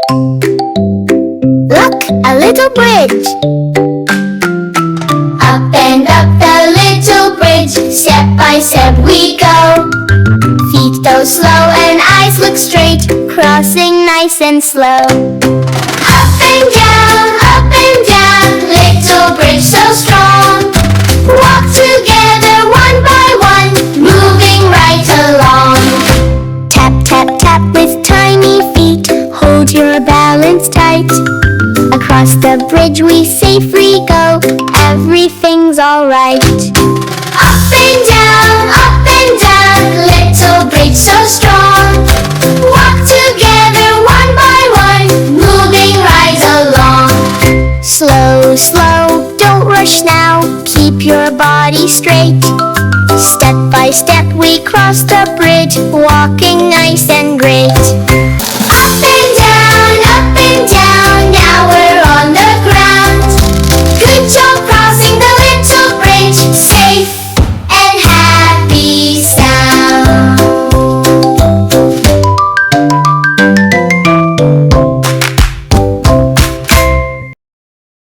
Look, a little bridge. Up and up the little bridge, step by step we go. Feet go slow and eyes look straight, crossing nice and slow. Up and down, little bridge so strong. Walk together one by one, moving right along. Tap, tap, tap with tiny feet, hold your balance tight. Across the bridge we safely go, everything's alright. Up and down, little bridge so strong. Walk together one by one, moving right along. Slow, slow, don't rush now, keep your body straight. Step by step we cross the bridge, walking